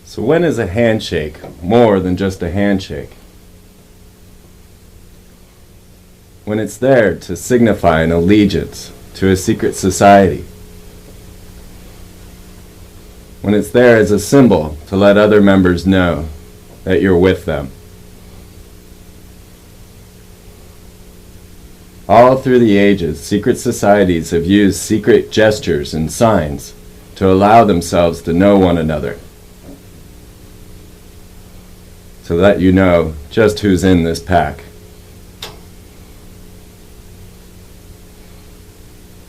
So when is a handshake more than just a handshake? When it's there to signify an allegiance to a secret society. When it's there as a symbol to let other members know that you're with them. All through the ages, secret societies have used secret gestures and signs to allow themselves to know one another, so that you know just who's in this pack.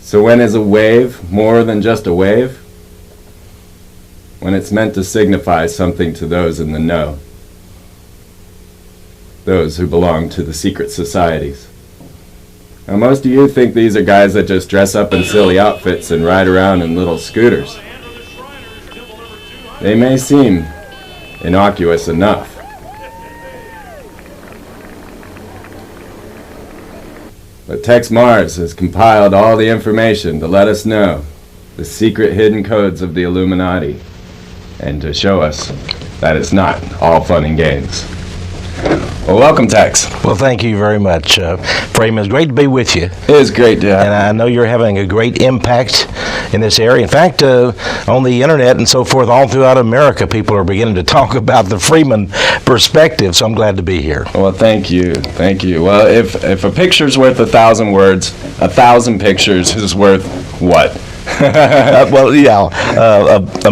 So when is a wave more than just a wave? When it's meant to signify something to those in the know, those who belong to the secret societies. Now most of you think these are guys that just dress up in silly outfits and ride around in little scooters. They may seem innocuous enough, but Tex Mars has compiled all the information to let us know the secret hidden codes of the Illuminati and to show us that it's not all fun and games. Well, welcome, Tex. Well, thank you very much, Freeman. It's great to be with you. It is great to have you. And I know you're having a great impact in this area. In fact, on the internet and so forth, all throughout America, people are beginning to talk about the Freeman perspective, so I'm glad to be here. Well, thank you. Thank you. Well, if a picture's worth 1,000 words, 1,000 pictures is worth what? A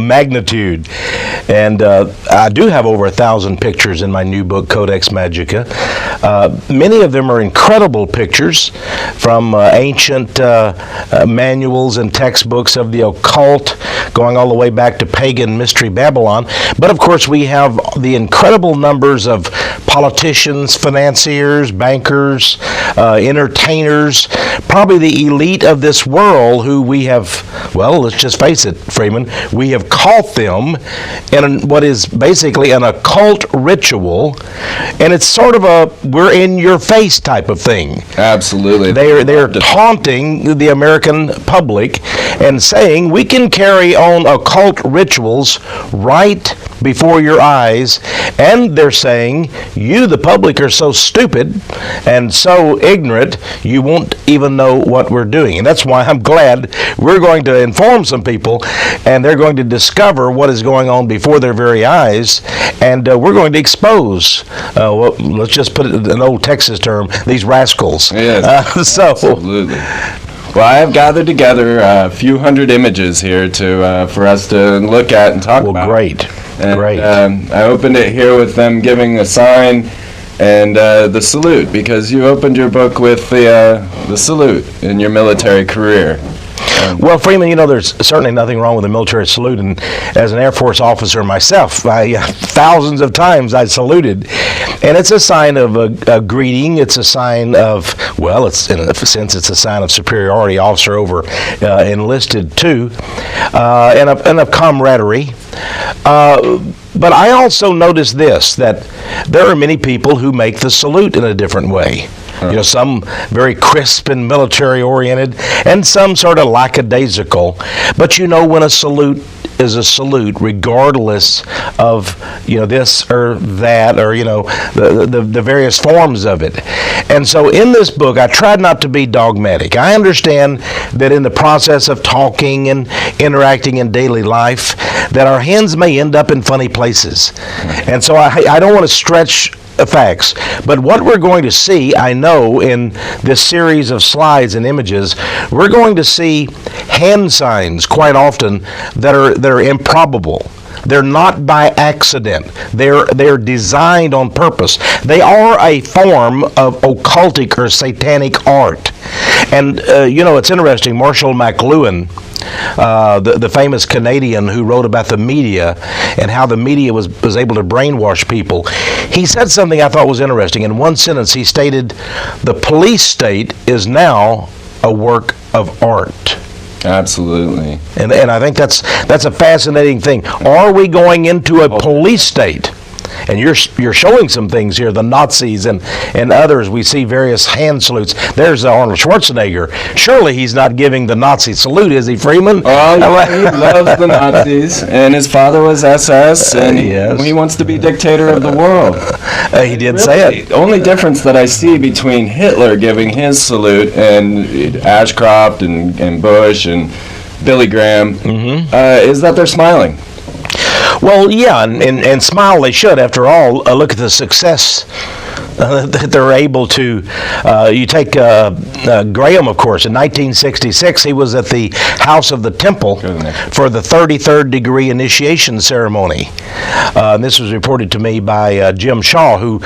magnitude. And I do have over 1,000 pictures in my new book, Codex Magica. Many of them are incredible pictures from ancient manuals and textbooks of the occult, going all the way back to pagan mystery Babylon. But of course, we have the incredible numbers of politicians, financiers, bankers, entertainers, probably the elite of this world who we have, well, let's just face it, Freeman, we have caught them in what is basically an occult ritual, and it's sort of a we're in your face type of thing. Absolutely. They're taunting the American public and saying we can carry on occult rituals right before your eyes, and they're saying you, the public, are so stupid and so ignorant you won't even know what we're doing. And that's why I'm glad we're going to inform some people, and they're going to discover what is going on before their very eyes, and we're going to expose, let's just put it in an old Texas term, these rascals. Yes, absolutely. Well, I have gathered together a few hundred images here for us to look at and talk about. Well, great. And, great. I opened it here with them giving a sign and the salute, because you opened your book with the salute in your military career. Well, Freeman, you know, there's certainly nothing wrong with a military salute, and as an Air Force officer myself, thousands of times I saluted, and it's a sign of a greeting. It's a sign of, well, it's in a sense, it's a sign of superiority, officer over enlisted too, and of camaraderie. But I also noticed this, that there are many people who make the salute in a different way. You know, some very crisp and military-oriented, and some sort of lackadaisical. But you know, when a salute is a salute, regardless of, you know, this or that, or, you know, the various forms of it. And so in this book, I tried not to be dogmatic. I understand that in the process of talking and interacting in daily life, that our hands may end up in funny places. And so I don't want to stretch facts, but what we're going to see, I know, in this series of slides and images, we're going to see hand signs quite often that are improbable. They're not by accident. They're designed on purpose. They are a form of occultic or satanic art. And, it's interesting. Marshall McLuhan, the famous Canadian who wrote about the media and how the media was able to brainwash people, he said something I thought was interesting. In one sentence, he stated, "The police state is now a work of art." Absolutely. And I think that's a fascinating thing. Are we going into a police state? And you're showing some things here, the Nazis and others. We see various hand salutes. There's Arnold Schwarzenegger. Surely he's not giving the Nazi salute, is he, Freeman? Oh, he loves the Nazis, and his father was SS, and he wants to be dictator of the world. He did say it. The only difference that I see between Hitler giving his salute and Ashcroft and Bush and Billy Graham is that they're smiling. Well, yeah, and smile they should. After all, look at the success that they're able to. You take Graham, of course. In 1966, he was at the House of the Temple for the 33rd degree initiation ceremony. And this was reported to me by Jim Shaw, who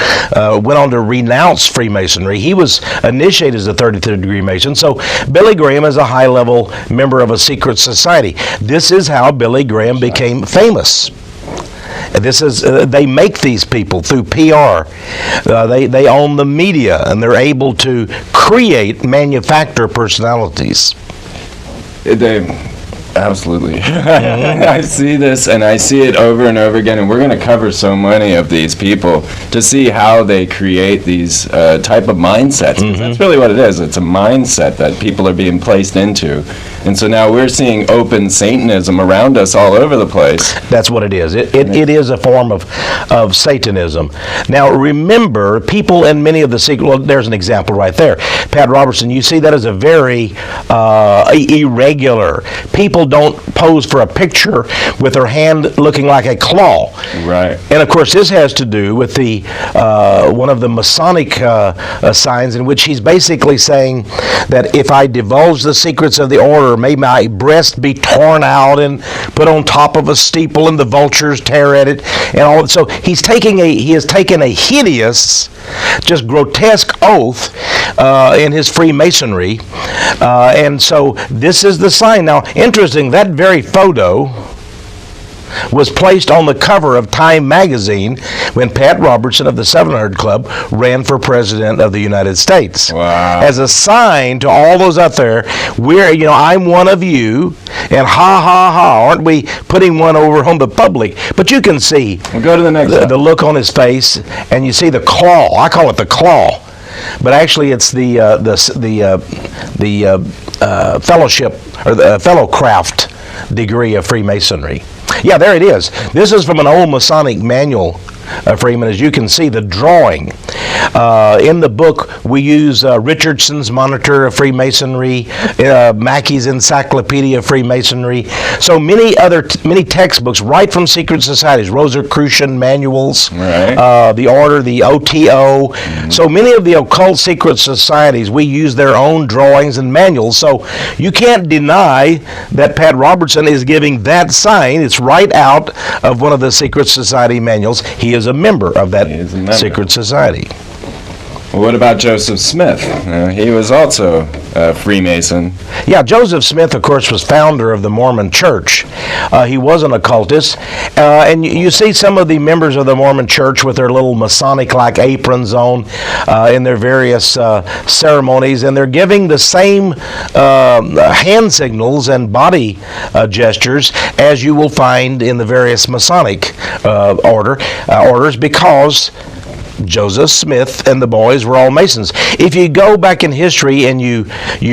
went on to renounce Freemasonry. He was initiated as a 33rd degree Mason. So Billy Graham is a high-level member of a secret society. This is how Billy Graham became famous. This is they make these people through PR. They own the media, and they're able to manufacture personalities. Absolutely. I see this, and I see it over and over again, and we're going to cover so many of these people to see how they create these type of mindsets. That's really what it is. It's a mindset that people are being placed into. And so now we're seeing open Satanism around us all over the place. That's what it is. It is a form of Satanism. Now, remember, people in many of the secret... Well, there's an example right there. Pat Robertson, you see that as a very irregular... People don't pose for a picture with their hand looking like a claw. Right. And, of course, this has to do with the one of the Masonic signs in which he's basically saying that if I divulge the secrets of the order, may my breast be torn out and put on top of a steeple and the vultures tear at it and all. So he has taken a hideous, just grotesque oath in his Freemasonry, and so this is the sign. Now, interesting, that very photo was placed on the cover of Time magazine when Pat Robertson of the 700 Club ran for President of the United States. Wow. As a sign to all those out there, I'm one of you, and ha, ha, ha, aren't we putting one over on the public? But you can see we'll go to the next the look on his face, and you see the claw. I call it the claw. But actually, it's the fellowship or the fellowcraft degree of Freemasonry. Yeah, there it is. This is from an old Masonic manual, Freeman. As you can see, the drawing. In the book, we use Richardson's Monitor of Freemasonry, Mackey's Encyclopedia of Freemasonry. So many textbooks right from secret societies, Rosicrucian manuals, right. The Order, the OTO. Mm-hmm. So many of the occult secret societies, we use their own drawings and manuals. So you can't deny that Pat Robertson is giving that sign. It's right out of one of the secret society manuals. He is a member of that secret society. Well, what about Joseph Smith? He was also a Freemason. Yeah, Joseph Smith, of course, was founder of the Mormon Church. He was an occultist. And you see some of the members of the Mormon Church with their little Masonic-like aprons on in their various ceremonies, and they're giving the same hand signals and body gestures as you will find in the various Masonic orders, because Joseph Smith and the boys were all Masons. If you go back in history and you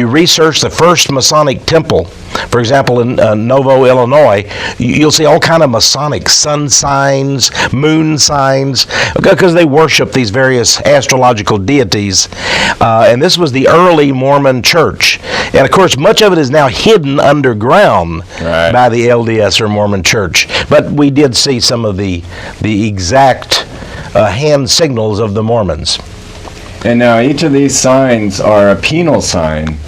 research the first Masonic temple, for example, in Novo, Illinois, you'll see all kind of Masonic sun signs, moon signs, because they worship these various astrological deities. And this was the early Mormon church. And, of course, much of it is now hidden underground by the LDS or Mormon church. But we did see some of the exact hand signals of the Mormons. And now each of these signs are a penal sign,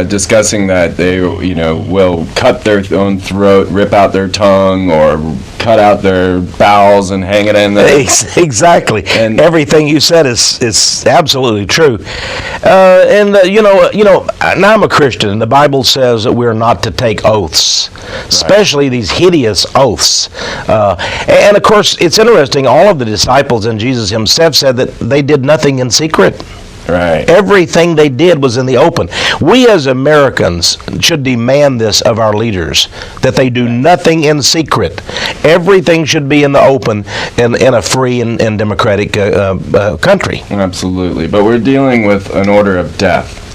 discussing that they, will cut their own throat, rip out their tongue, or cut out their bowels and hang it in there. Exactly. And everything you said is absolutely true. Now I'm a Christian, and the Bible says that we're not to take oaths, especially these hideous oaths. And of course, it's interesting, all of the disciples and Jesus himself said that they did nothing in secret. Right. Everything they did was in the open. We as Americans should demand this of our leaders, that they do nothing in secret. Everything should be in the open in a free and democratic country. Absolutely. But we're dealing with an order of death.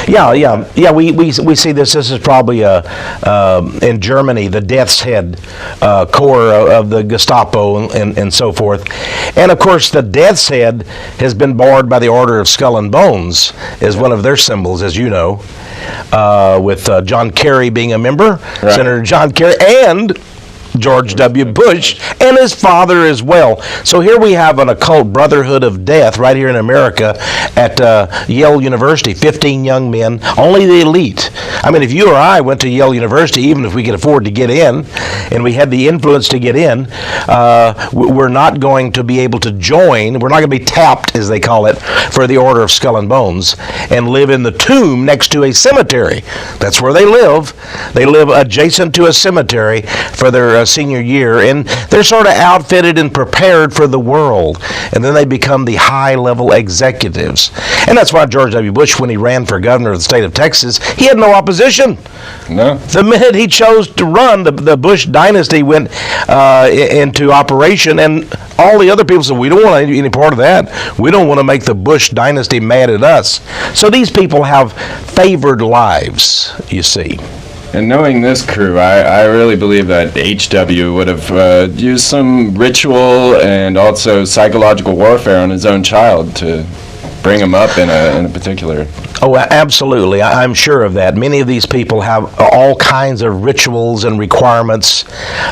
Yeah. We see this. This is probably in Germany, the Death's Head Corps of the Gestapo and so forth. And of course, the Death's Head has been barred by the Order of Skull and Bones as one of their symbols, as you know, with John Kerry being a member, right. Senator John Kerry, and George W. Bush, and his father as well. So here we have an occult brotherhood of death right here in America at Yale University. 15 young men, only the elite. I mean, if you or I went to Yale University, even if we could afford to get in, and we had the influence to get in, we're not going to be able to join. We're not going to be tapped, as they call it, for the Order of Skull and Bones, and live in the tomb next to a cemetery. That's where they live. They live adjacent to a cemetery for their senior year, and they're sort of outfitted and prepared for the world, and then they become the high-level executives. And that's why George W. Bush, when he ran for governor of the state of Texas, he had no opposition. No. The minute he chose to run, the Bush dynasty went into operation, and all the other people said, we don't want any part of that. We don't want to make the Bush dynasty mad at us. So these people have favored lives, you see. And knowing this crew, I really believe that H.W. would have used some ritual and also psychological warfare on his own child to bring him up in a particular... Oh, absolutely. I'm sure of that. Many of these people have all kinds of rituals and requirements.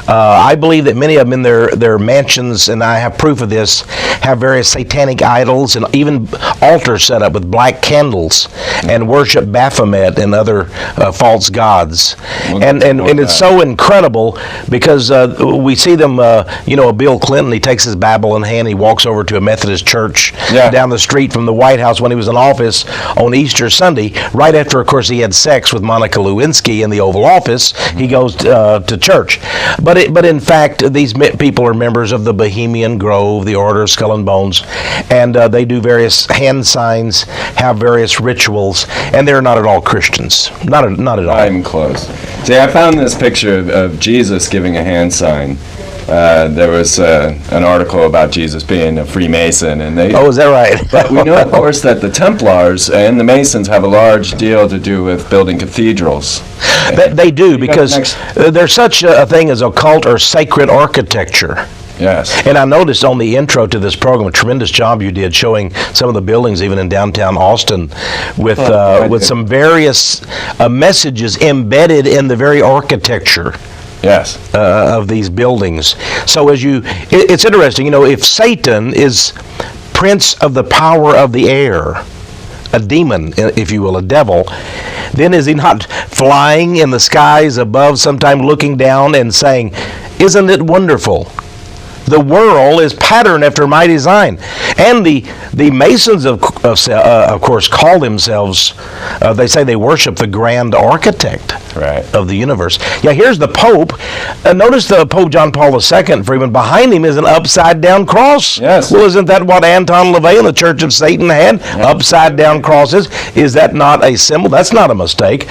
I believe that many of them in their mansions, and I have proof of this, have various satanic idols and even altars set up with black candles and worship Baphomet and other false gods. And it's so incredible because we see them, Bill Clinton, he takes his Bible in hand, he walks over to a Methodist church down the street from the White House when he was in office on Easter Sunday, right after, of course, he had sex with Monica Lewinsky in the Oval Office. He goes to church. But in fact, these people are members of the Bohemian Grove, the Order of Skull and Bones, and they do various hand signs, have various rituals, and they're not at all Christians. Not at all. Not even close. See, I found this picture of Jesus giving a hand sign. There was an article about Jesus being a Freemason, and they... Oh, is that right? But we know, of course, that the Templars and the Masons have a large deal to do with building cathedrals. They do, because there's such a thing as occult or sacred architecture. Yes. And I noticed on the intro to this program, a tremendous job you did showing some of the buildings, even in downtown Austin, with some various messages embedded in the very architecture. Yes. Of these buildings. So it's interesting, if Satan is prince of the power of the air, a demon, if you will, a devil, then is he not flying in the skies above, sometime looking down and saying, "Isn't it wonderful? The world is patterned after my design." And the Masons, of course, call themselves, they say they worship the grand architect of the universe. Yeah, here's the Pope. Notice the Pope John Paul II, Freeman, behind him is an upside-down cross. Yes. Well, isn't that what Anton LaVey and the Church of Satan had? Yeah. Upside-down crosses. Is that not a symbol? That's not a mistake.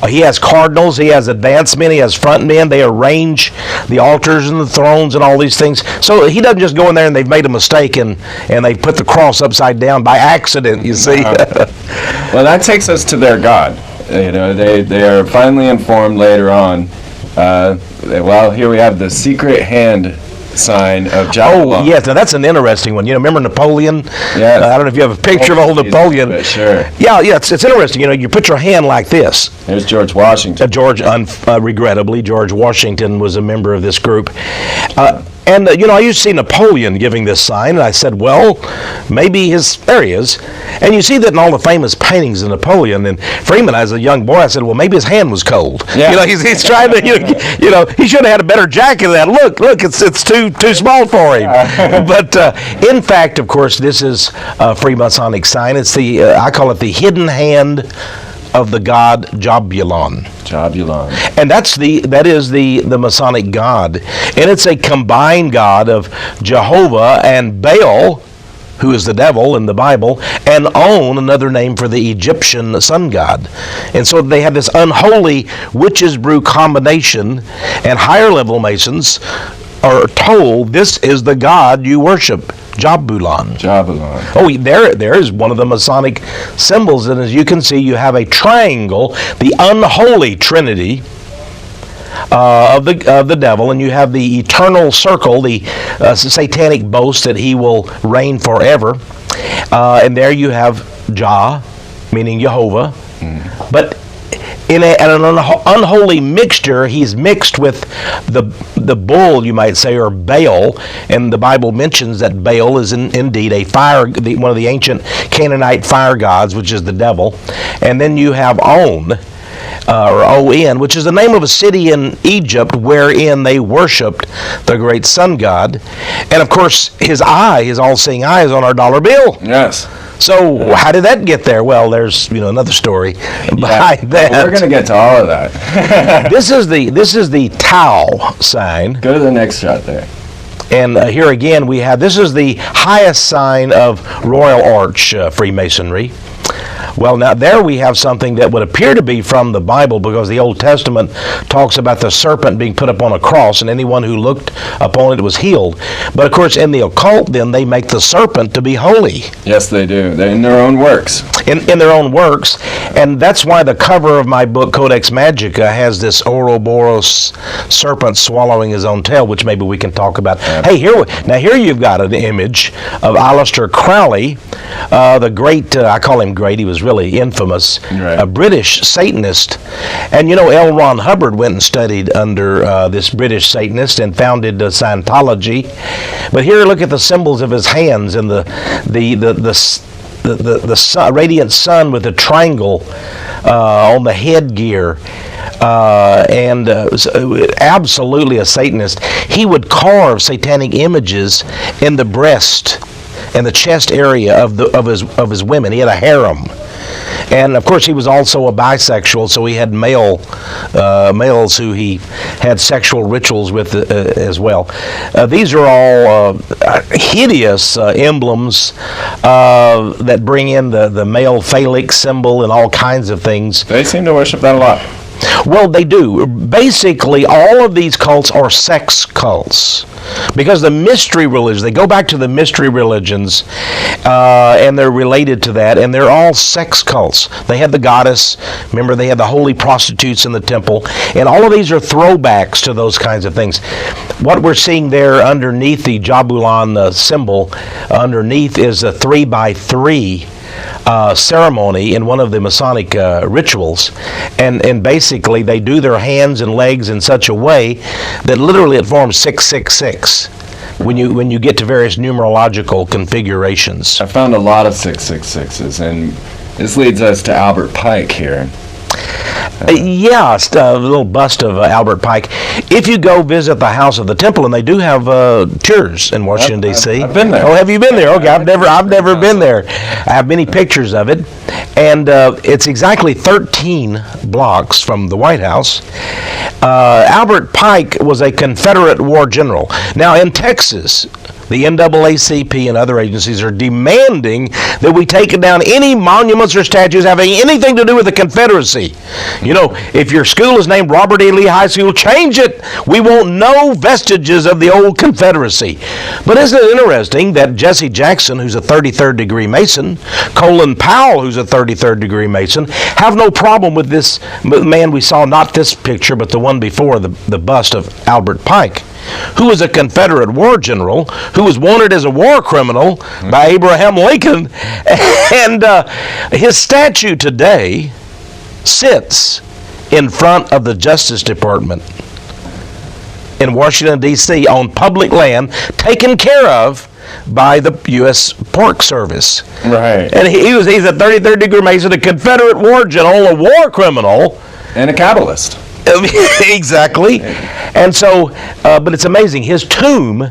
He has cardinals. He has advanced men. He has front men. They arrange the altars and the thrones and all these things. So he doesn't just go in there and they've made a mistake and they put the cross upside down by accident, you see. Well, that takes us to their God. They are finally informed later on. Here we have the secret hand sign of Jabberwock. Oh, yes. Now, that's an interesting one. Remember Napoleon? Yes. I don't know if you have a picture of old Napoleon. Bit, sure. Yeah, it's interesting. You put your hand like this. There's George Washington. Regrettably, George Washington was a member of this group. And, I used to see Napoleon giving this sign, and I said, well, maybe there he is. And you see that in all the famous paintings of Napoleon. And Freeman, as a young boy, I said, well, maybe his hand was cold. Yeah. He's trying to, he should have had a better jacket than that. Look, it's too small for him. But in fact, of course, this is a Freemasonic sign. It's I call it the hidden hand of the god Jabulon. And that is the Masonic god. And it's a combined god of Jehovah and Baal, who is the devil in the Bible, and On, another name for the Egyptian sun god. And so they have this unholy witches brew combination, and higher level Masons are told this is the god you worship, Jabulon. Oh, there is one of the Masonic symbols, and as you can see, you have a triangle, the unholy trinity of the devil, and you have the eternal circle, the satanic boast that he will reign forever. And there you have Jah, meaning Jehovah. But in an unholy mixture, he's mixed with the bull, you might say, or Baal, and the Bible mentions that Baal is indeed a one of the ancient Canaanite fire gods, which is the devil. And then you have On, or On, which is the name of a city in Egypt wherein they worshipped the great sun god. And of course, his all-seeing eye is on our dollar bill. Yes. So how did that get there? Well, there's another story behind that. Well, we're going to get to all of that. This is the Tau sign. Go to the next shot there. And here again this is the highest sign of Royal Arch Freemasonry. Well, now there we have something that would appear to be from the Bible, because the Old Testament talks about the serpent being put upon a cross, and anyone who looked upon it was healed. But of course, in the occult, then, they make the serpent to be holy. Yes, they do. They're in their own works. In their own works. And that's why the cover of my book, Codex Magica, has this Ouroboros serpent swallowing his own tail, which maybe we can talk about. Yeah. Hey, here you've got an image of Aleister Crowley, the great, I call him great, he was really infamous, right, a British Satanist. And L. Ron Hubbard went and studied under this British Satanist and founded Scientology. But here, look at the symbols of his hands and the sun, radiant sun with the triangle on the headgear. Absolutely a Satanist. He would carve satanic images in the breast and the chest area of his women. He had a harem. And of course, he was also a bisexual, so he had males who he had sexual rituals with as well. These are all hideous emblems that bring in the male phallic symbol and all kinds of things. They seem to worship that a lot. Well, they do. Basically, all of these cults are sex cults, because the mystery religions, they go back to the mystery religions, and they're related to that, and they're all sex cults. They had the goddess, remember, they had the holy prostitutes in the temple, and all of these are throwbacks to those kinds of things. What we're seeing there underneath the Jabulon symbol, underneath is a 3x3 ceremony in one of the Masonic rituals, and basically they do their hands and legs in such a way that literally it forms 666 when you get to various numerological configurations. I found a lot of 666s, and this leads us to Albert Pike here. It's a little bust of Albert Pike. If you go visit the House of the Temple, and they do have tours in Washington, D.C. I've been there. Oh, have you been there? Okay, I've never been there. I have many pictures of it, and it's exactly 13 blocks from the White House. Albert Pike was a Confederate war general. Now, in Texas, the NAACP and other agencies are demanding that we take down any monuments or statues having anything to do with the Confederacy. If your school is named Robert E. Lee High School, change it. We want no vestiges of the old Confederacy. But isn't it interesting that Jesse Jackson, who's a 33rd degree Mason, Colin Powell, who's a 33rd degree Mason, have no problem with this man we saw, not this picture, but the one before, the bust of Albert Pike, who was a Confederate war general, who was wanted as a war criminal by Abraham Lincoln. And his statue today sits in front of the Justice Department. in Washington, D.C. on public land taken care of by the U.S. Park Service. Right. And he's a 33rd degree Mason, a Confederate war general, a war criminal. And a capitalist. Exactly. And so, but it's amazing. His tomb,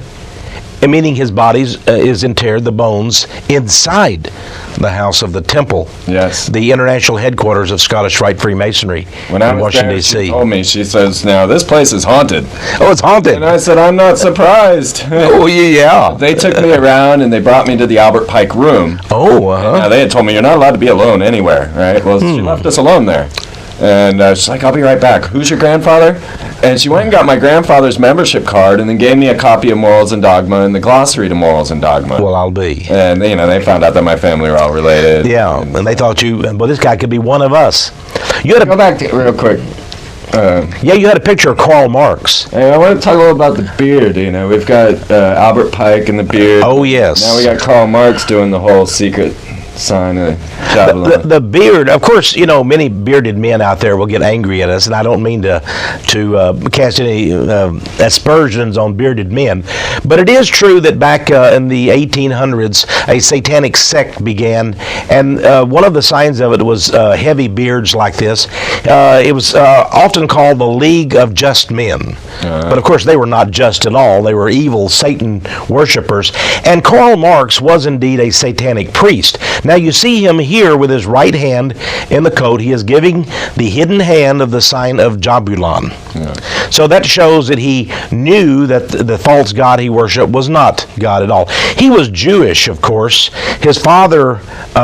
meaning his body, is interred, the bones, inside the house of the temple. Yes. The international headquarters of Scottish Rite Freemasonry When I in was Washington, there, D.C. she told me, she says, now this place is haunted. Oh, it's haunted. And I said, I'm not surprised. Oh, yeah. They took me around and they brought me to the Albert Pike room. Oh, Now, they had told me you're not allowed to be alone anywhere, right? Well, she left us alone there. And she's like, I'll be right back. Who's your grandfather? And she went and got my grandfather's membership card and then gave me a copy of Morals and Dogma and the glossary to Morals and Dogma. Well, I'll be. And, they found out that my family were all related. Yeah, and they thought well, this guy could be one of us. You had Go back to real quick. you had a picture of Karl Marx. Hey, I want to talk a little about the beard. We've got Albert Pike and the beard. Oh, yes. Now we got Karl Marx doing the whole secret sign of Babylon. The beard, of course, many bearded men out there will get angry at us, and I don't mean to cast any aspersions on bearded men, but it is true that back in the 1800s, a satanic sect began, and one of the signs of it was heavy beards like this. It was often called the League of Just Men, but of course they were not just at all. They were evil Satan worshipers, and Karl Marx was indeed a satanic priest. Now you see him here with his right hand in the coat. He is giving the hidden hand of the sign of Jabulon. Yeah. So that shows that he knew that the false god he worshiped was not God at all. He was Jewish, of course. His father,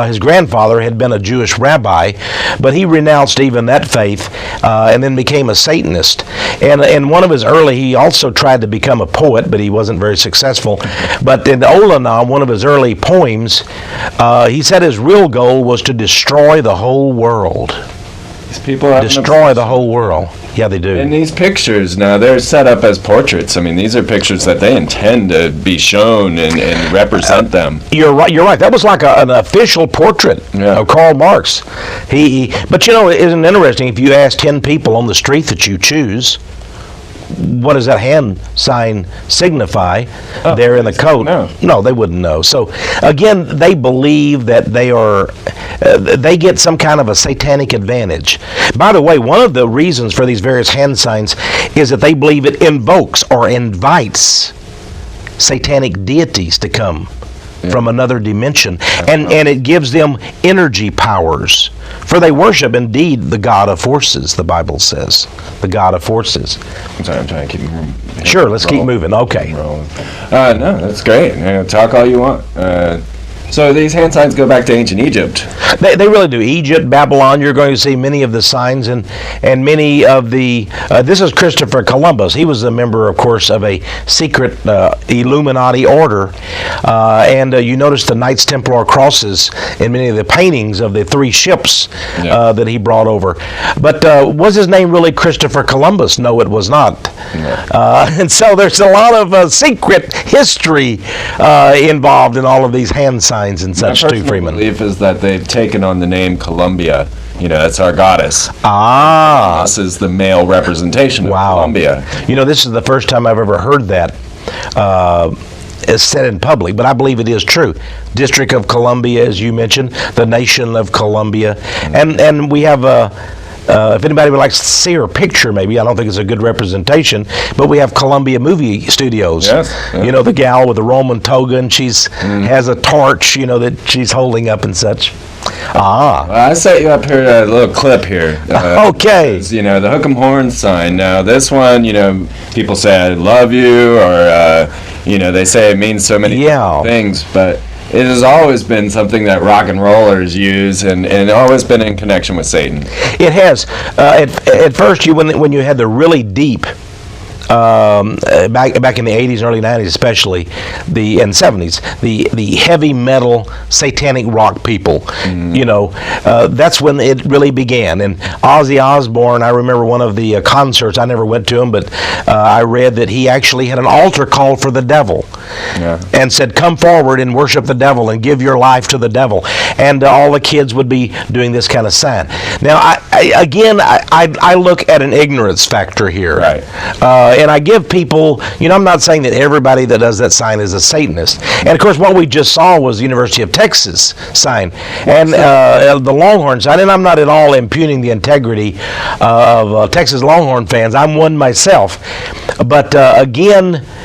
his grandfather, had been a Jewish rabbi, but he renounced even that faith and then became a Satanist. And one of his he also tried to become a poet, but he wasn't very successful. But in Olanam, one of his early poems, he said his real goal was to destroy the whole world. These people have destroy the whole world. Yeah, they do. And these pictures, now, they're set up as portraits. These are pictures that they intend to be shown and represent them. You're right. That was like an official portrait of Karl Marx. But isn't it interesting, if you ask 10 people on the street that you choose, what does that hand sign signify there in the coat? No, they wouldn't know. So again, they believe that they get some kind of a satanic advantage. By the way, one of the reasons for these various hand signs is that they believe it invokes or invites satanic deities to come from another dimension, and it gives them energy powers, for they worship indeed the God of forces. The Bible says the God of forces. I'm sorry, I'm trying to keep sure, let's keep moving. Okay. No, that's great. Talk all you want. So these hand signs go back to ancient Egypt. They really do. Egypt, Babylon, you're going to see many of the signs and many of the... this is Christopher Columbus. He was a member, of course, of a secret Illuminati order. And you notice the Knights Templar crosses in many of the paintings of the 3 ships that he brought over. But was his name really Christopher Columbus? No, it was not. And so there's a lot of secret history involved in all of these hand signs and such too, Freeman. My belief is that they've taken on the name Columbia. That's our goddess. This is the male representation of Columbia. This is the first time I've ever heard that is said in public, but I believe it is true. District of Columbia, as you mentioned, the nation of Columbia, and we have if anybody would like to see her picture, maybe, I don't think it's a good representation, but we have Columbia Movie Studios. Yes. The gal with the Roman toga, and she's has a torch, that she's holding up and such. Well, I set you up here a little clip here. Okay. The hook 'em horn sign. Now, this one, people say I love you, or, they say it means so many things, but it has always been something that rock and rollers use, and always been in connection with Satan. It has. At first, when you had the really deep, back in the 80s and early 90s especially, and 70s, the heavy metal satanic rock people, that's when it really began. And Ozzy Osbourne, I remember one of the concerts, I never went to him, but I read that he actually had an altar call for the devil and said, come forward and worship the devil and give your life to the devil. And all the kids would be doing this kind of sign. Now, I look at an ignorance factor here. Right. And I give people, I'm not saying that everybody that does that sign is a Satanist. And of course, what we just saw was the University of Texas sign and the Longhorn sign. And I'm not at all impugning the integrity of Texas Longhorn fans. I'm one myself. But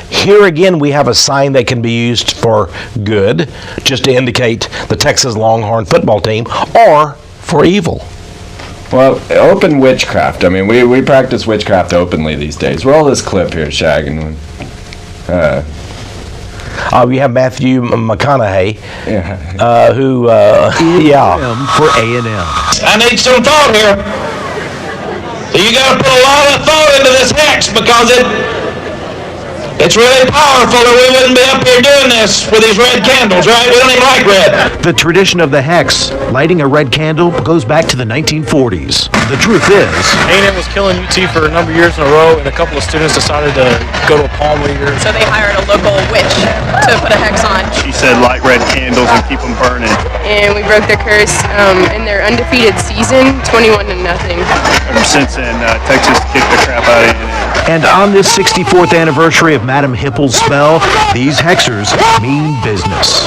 here again, we have a sign that can be used for good, just to indicate the Texas Longhorn football team, or for evil. Well, open witchcraft. I mean, we practice witchcraft openly these days. Roll this clip here, Shag. We have Matthew McConaughey, who, for A&M. I need some thought here. So you got to put a lot of thought into this hex because it's really powerful, or we wouldn't be up here doing this with these red candles, right? We don't even like red. The tradition of the hex, lighting a red candle, goes back to the 1940s. The truth is, A&M was killing UT for a number of years in a row, and a couple of students decided to go to a palm reader. So they hired a local witch to put a hex on. She said light red candles and keep them burning. And we broke their curse in their undefeated season, 21-0. Ever since then, Texas kicked the crap out of A&M. and on this 64th anniversary of Madam Hippel's spell, these hexers mean business.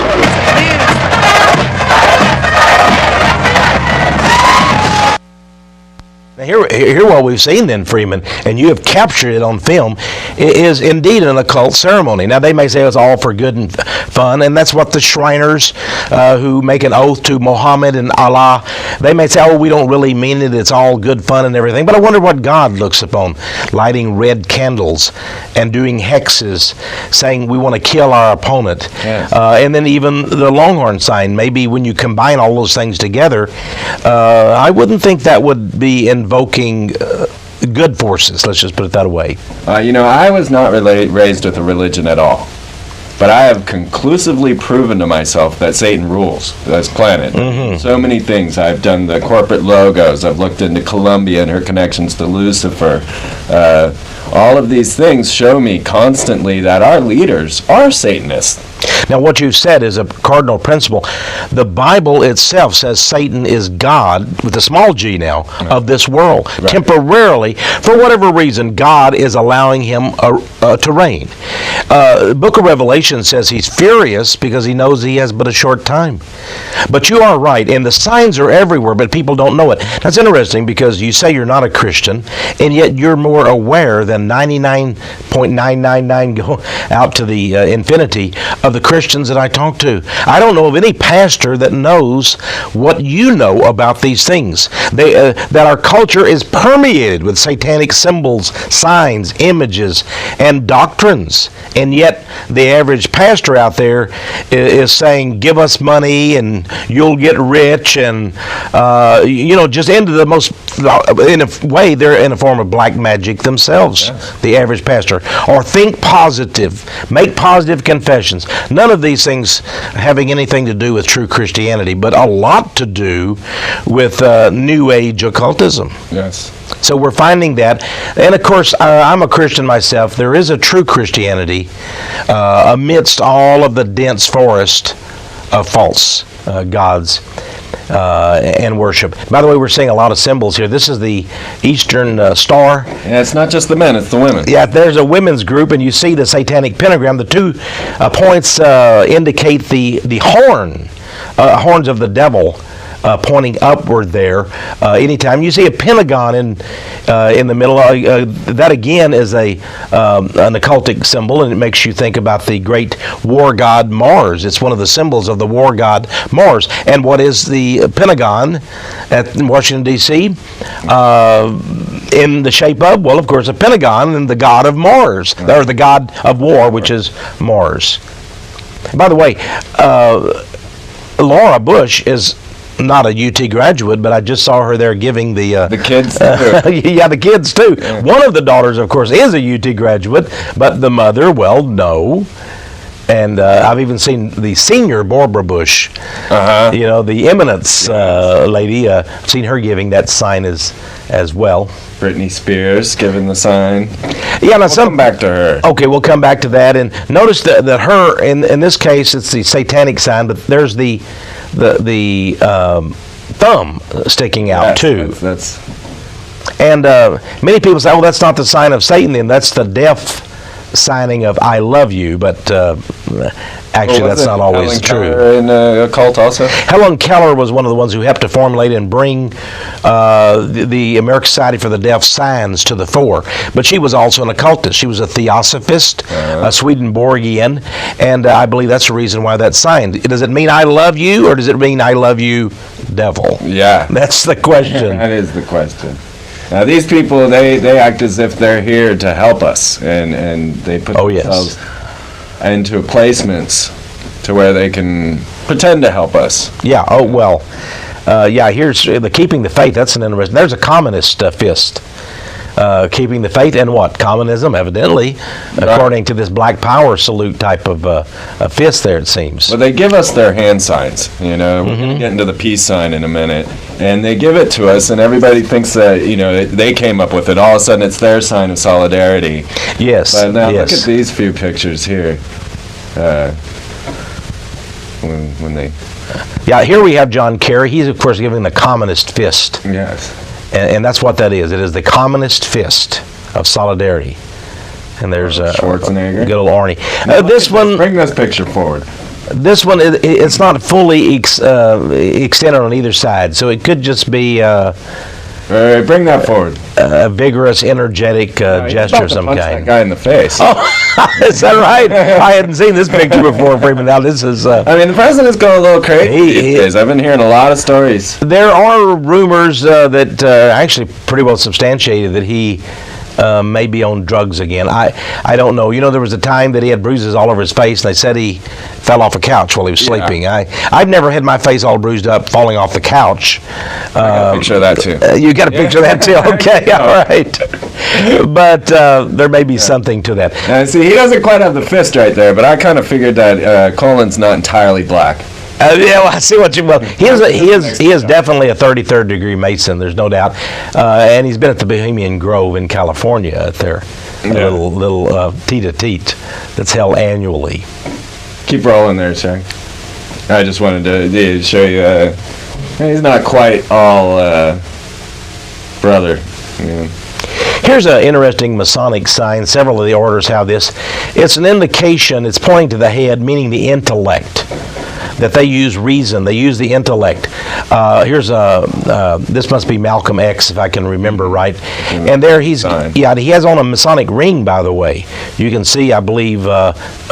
Now here what we've seen then, Freeman, and you have captured it on film, is indeed an occult ceremony. Now they may say it's all for good and fun, and that's what the Shriners who make an oath to Muhammad and Allah, they may say, oh, we don't really mean it, it's all good fun and everything. But I wonder what God looks upon, lighting red candles and doing hexes, saying we want to kill our opponent. Yes. And then even the Longhorn sign, maybe when you combine all those things together, I wouldn't think that would be invoking good forces, let's just put it that way. I was not raised with a religion at all. But I have conclusively proven to myself that Satan rules this planet. Mm-hmm. So many things. I've done the corporate logos. I've looked into Columbia and her connections to Lucifer. All of these things show me constantly that our leaders are Satanists. Now, what you've said is a cardinal principle. The Bible itself says Satan is God, with a small g now, of this world. Right. Temporarily, for whatever reason, God is allowing him to reign. The book of Revelation says he's furious because he knows he has but a short time. But you are right, and the signs are everywhere, but people don't know it. That's interesting because you say you're not a Christian, and yet you're more aware than 99.999 go out to the infinity of the Christians that I talk to. I don't know of any pastor that knows what you know about these things. That our culture is permeated with satanic symbols, signs, images, and doctrines. And yet the average pastor out there is saying, give us money and you'll get rich, and just into the most, in a way, they're in a form of black magic themselves, yes. The average pastor. Or think positive, make positive confessions. None of these things having anything to do with true Christianity, but a lot to do with New Age occultism. Yes. So we're finding that. And of course, I'm a Christian myself. There is a true Christianity amidst all of the dense forest of false gods and worship. By the way, we're seeing a lot of symbols here. This is the Eastern Star. Yeah, it's not just the men, it's the women. Yeah, there's a women's group, and you see the satanic pentagram. The 2 points indicate the horns of the devil. Pointing upward there. Anytime you see a pentagon in the middle, that again is an occultic symbol, and it makes you think about the great war god Mars. It's one of the symbols of the war god Mars. And what is the pentagon in Washington, D.C.? In the shape of, well, of course, a pentagon and the god of Mars, or the god of war, which is Mars. By the way, Laura Bush is not a UT graduate, but I just saw her there giving the kids yeah, the kids too. Yeah. One of the daughters, of course, is a UT graduate, but the mother, well, no. And I've even seen the senior Barbara Bush, the eminence lady. I've seen her giving that sign as well. Britney Spears giving the sign. Yeah, now we'll come back to her. Okay, we'll come back to that. And notice that her, in this case, it's the satanic sign, but there's the thumb sticking out too. And many people say, "Oh, that's not the sign of Satan. Then that's the deaf signing of I love you." But actually, that's not always true. Keller in occult also? Helen Keller was one of the ones who helped to formulate and bring the American Society for the Deaf signs to the fore. But she was also an occultist. She was a theosophist, a Swedenborgian, and I believe that's the reason why that's signed. Does it mean I love you, or does it mean I love you, devil? Yeah. That's the question. That is the question. Now, these people, they act as if they're here to help us, and they put themselves into placements to where they can pretend to help us. Yeah, here's the keeping the faith. That's an interesting. There's a communist fist. Keeping the faith and what? Communism, evidently, according to this Black Power salute type of a fist there, it seems. Well, they give us their hand signs, We're going to get into the peace sign in a minute. And they give it to us, and everybody thinks that, they came up with it. All of a sudden, it's their sign of solidarity. Yes. But now look at these few pictures here. When they... Yeah, here we have John Kerry. He's, of course, giving the communist fist. Yes. And that's what that is. It is the communist fist of solidarity. And there's Schwarzenegger. Good old Arnie. This one. Bring this picture forward. This one, it's not fully extended on either side, so it could just be bring that forward. A vigorous, energetic gesture of some punch kind. That guy in the face. Oh, is that right? I hadn't seen this picture before, Freeman. Now this is. I mean, the president's going a little crazy these days. I've been hearing a lot of stories. There are rumors that actually pretty well substantiated that he may be on drugs again. I don't know. There was a time that he had bruises all over his face, and they said he fell off a couch while he was sleeping. I've never had my face all bruised up falling off the couch. I got a picture of that too. You got a picture of that too? Okay, all right. But there may be something to that. See, he doesn't quite have the fist right there, but I kind of figured that Colin's not entirely black. I see what you. Well, he is definitely a 33rd degree Mason. There's no doubt, and he's been at the Bohemian Grove in California. There, a little teet-a-teet that's held annually. Keep rolling there, Shaq. I just wanted to show you. He's not quite all brother. Here's an interesting Masonic sign. Several of the orders have this. It's an indication. It's pointing to the head, meaning the intellect. That they use reason, they use the intellect. Here's this must be Malcolm X, if I can remember right. And there he has on a Masonic ring, by the way. You can see, I believe,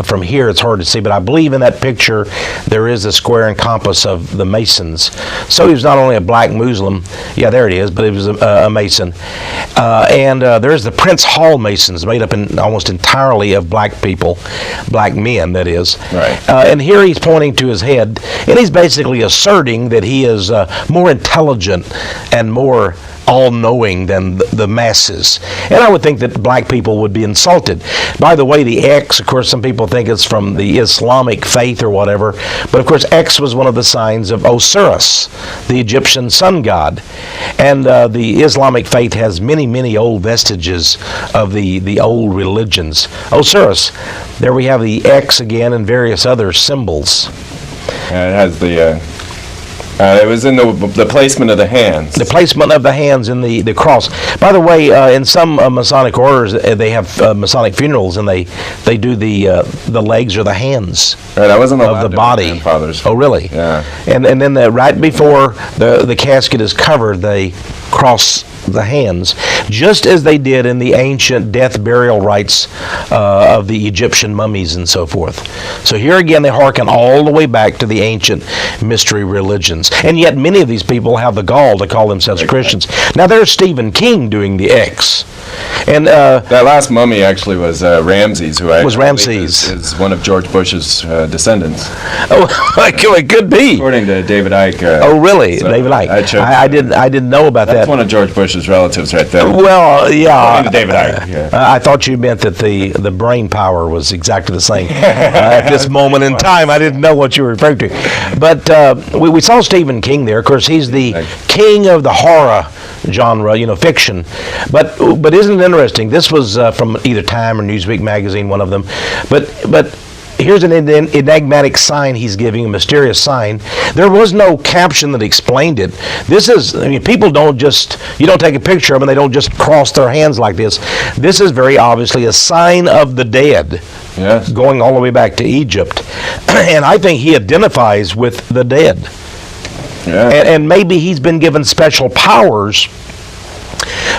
from here it's hard to see, but I believe in that picture there is a square and compass of the Masons. So he was not only a black Muslim, there it is, but he was a Mason. And there's the Prince Hall Masons, made up almost entirely of black people, black men, that is. Right. And here he's pointing to his head, and he's basically asserting that he is more intelligent and more all-knowing than the masses. And I would think that black people would be insulted. By the way, the X, of course, some people think it's from the Islamic faith or whatever, but of course X was one of the signs of Osiris, the Egyptian sun god. And the Islamic faith has many, many old vestiges of the old religions. Osiris, there we have the X again and various other symbols. It has the... it was in the placement of the hands. The placement of the hands in the cross. By the way, in some Masonic orders, they have Masonic funerals, and they do the legs or the hands of the body. Oh, really? Yeah. And then right before the casket is covered, they cross the hands, just as they did in the ancient death burial rites of the Egyptian mummies and so forth. So here again, they hearken all the way back to the ancient mystery religions. And yet many of these people have the gall to call themselves Christians. Now there's Stephen King doing the X. And that last mummy actually was Ramses, who is one of George Bush's descendants. Oh, it could be. According to David Icke. Oh, really? So David Icke. I didn't know about that. That's one of George Bush's relatives right there. Well, yeah. According to David Icke. Yeah. I thought you meant that the brain power was exactly the same at this moment in time. I didn't know what you were referring to. But we saw Stephen King there. Of course, he's the king of the horror genre, fiction. But isn't it interesting? This was from either Time or Newsweek magazine, one of them. But here's an enigmatic sign he's giving, a mysterious sign. There was no caption that explained it. This is, I mean, people don't just, you don't take a picture of them and they don't just cross their hands like this. This is very obviously a sign of the dead. Yes. Going all the way back to Egypt. And I think he identifies with the dead. Yeah. And maybe he's been given special powers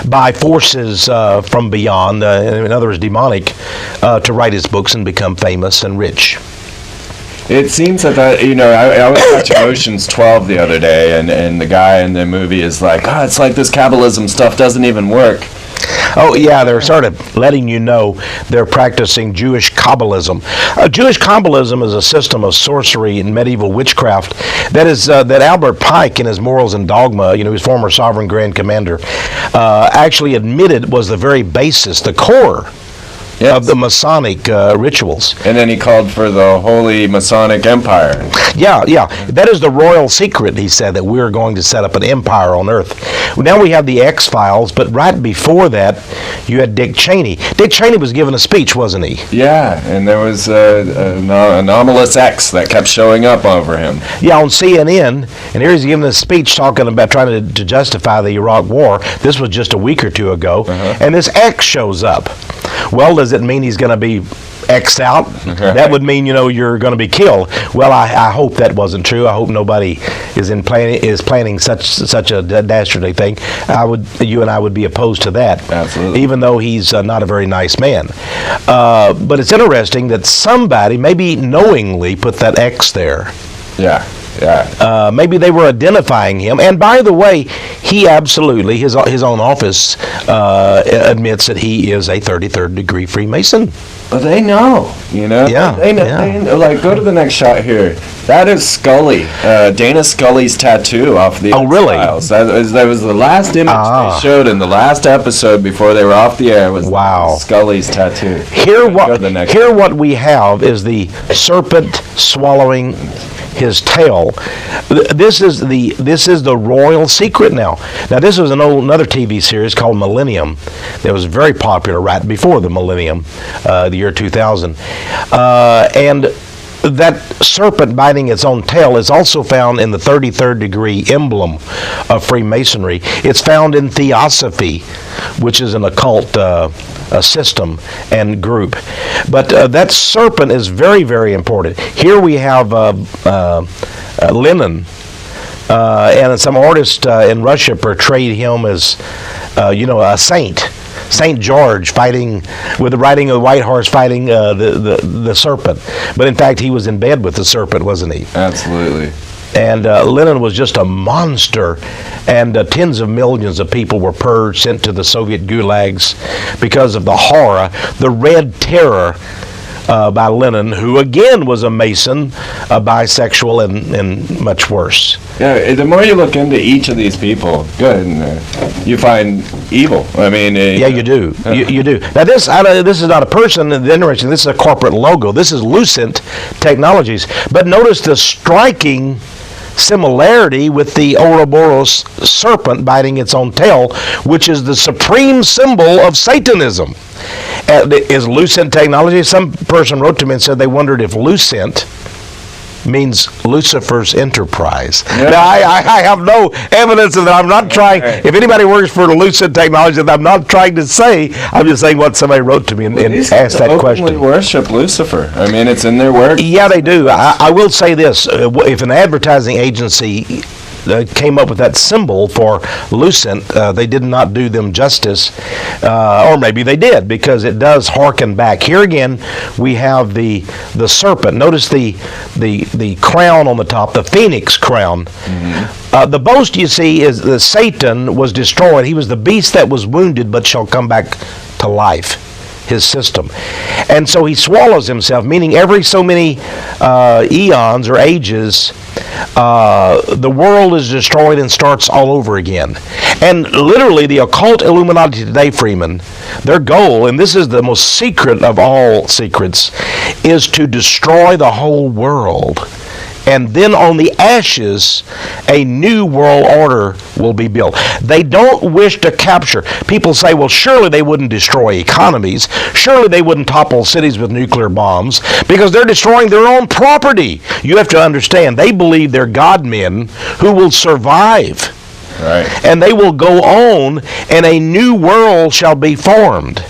by forces from beyond, in other words, demonic, to write his books and become famous and rich. It seems that, I was watching Ocean's 12 the other day, and the guy in the movie is like, it's like this Kabbalism stuff doesn't even work. Oh, yeah, they're sort of letting you know they're practicing Jewish Kabbalism. Jewish Kabbalism is a system of sorcery and medieval witchcraft that Albert Pike, in his Morals and Dogma, his former sovereign grand commander, actually admitted was the very basis, the core of the Masonic rituals. And then he called for the Holy Masonic Empire. Yeah. That is the royal secret, he said, that we're going to set up an empire on Earth. Now we have the X-Files, but right before that, you had Dick Cheney. Dick Cheney was given a speech, wasn't he? Yeah, and there was an anomalous X that kept showing up over him. Yeah, on CNN, and here he's giving a speech talking about trying to justify the Iraq War. This was just a week or two ago, and this X shows up. Well, does it mean he's going to be X'd out? That would mean, you're going to be killed. Well, I hope that wasn't true. I hope nobody is planning such a dastardly thing. You and I would be opposed to that. Absolutely. Even though he's not a very nice man. But it's interesting that somebody, maybe knowingly, put that X there. Yeah. Maybe they were identifying him. And by the way, he absolutely, his own office admits that he is a 33rd degree Freemason. But they know, Yeah. They know, like, go to the next shot here. That is Scully, Dana Scully's tattoo off the X-Files. That was the last image they showed in the last episode before they were off the air. Was Scully's tattoo. Here what we have is the serpent swallowing his tail. This is the royal secret now. Now this was another TV series called Millennium that was very popular right before the millennium, the year 2000, and that serpent biting its own tail is also found in the 33rd degree emblem of Freemasonry. It's found in Theosophy, which is an occult system and group. But that serpent is very, very important. Here we have Lenin, and some artists in Russia portrayed him as, a saint. Saint George fighting with the riding of the white horse, fighting the serpent. But in fact, he was in bed with the serpent, wasn't he? Absolutely. And Lenin was just a monster, and tens of millions of people were purged, sent to the Soviet gulags because of the horror, the Red Terror by Lenin, who again was a Mason, a bisexual, and much worse. Yeah, the more you look into each of these people, you find evil. I mean, you do. You do. Now this is not a person. Interesting. This is a corporate logo. This is Lucent Technologies. But notice the striking similarity with the Ouroboros serpent biting its own tail, which is the supreme symbol of Satanism. Is Lucent Technology? Some person wrote to me and said they wondered if Lucent means Lucifer's enterprise. Yeah. Now, I have no evidence of that. I'm not trying, if anybody works for Lucent Technology, I'm not trying to say, I'm just saying what somebody wrote to me and asked that question. They worship Lucifer. I mean, it's in their work. Yeah, they do. I will say this. If an advertising agency came up with that symbol for Lucent, they did not do them justice, or maybe they did, because it does harken back. Here again, we have the serpent. Notice the crown on the top, the phoenix crown. Mm-hmm. The boast, you see, is that Satan was destroyed. He was the beast that was wounded, but shall come back to life. His system. And so he swallows himself, meaning every so many eons or ages, the world is destroyed and starts all over again. And literally the occult Illuminati today, Freeman, their goal, and this is the most secret of all secrets, is to destroy the whole world and then on the ashes, a new world order will be built. They don't wish to capture. People say, well, surely they wouldn't destroy economies. Surely they wouldn't topple cities with nuclear bombs because they're destroying their own property. You have to understand, they believe they're God-men who will survive. Right. And they will go on, and a new world shall be formed.